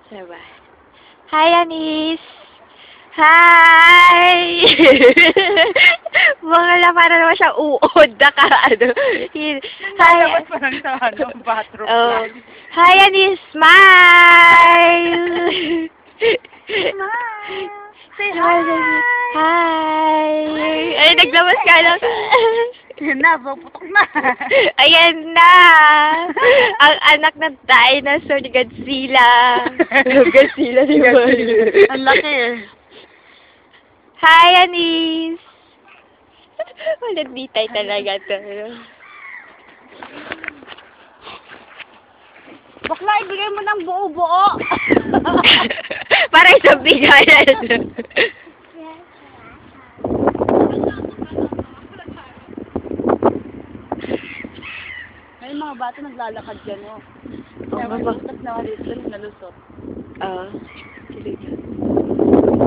Diba? Hi, Anis! Hi! Mga la, para naman siya uod na ka, ano. Hi! Lalabas pa lang sa bathroom. Oh. Hi, Anis! Smile! Smile! Say Hi! Hi! Ay, naglabas ka lang. Yan na, puputok na. Ayan na! Ang anak ng dinosaur ni Godzilla. Godzilla, di ba? Ang laki eh. Hi, Anis! Walang bitay talaga to. Bakla, ibigay mo ng buo-buo. Para isang bigayan. May mga bata naglalakad dyan, oh. Oh, Kaya mama. malusot na malusot, nalusot. Oo.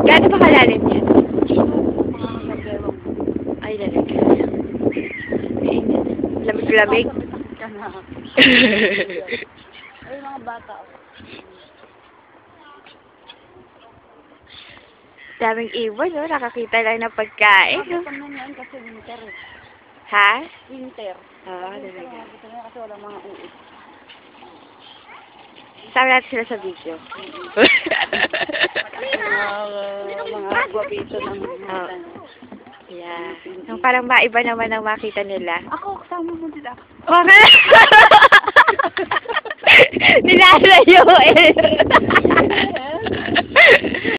Gaano ba kalalim yan? Mga nagdewang. Ay, lalagay. Lamig-lamig. Sakit ka na. Ay, mga bata, oh. Daming ibon, no? Nakakita lang ng pagkain, no? Nakita mo yan kasi winter eh. Ha? Winter. Oo, talaga. Nakita mo yan kasi walang mga uod. Sama natin sila sa video. Mga guwapito ng Oh. Yeah. Yung parang maiba naman ang makita nila. Ako, kasama mo dila. Okay. Nilalayo eh.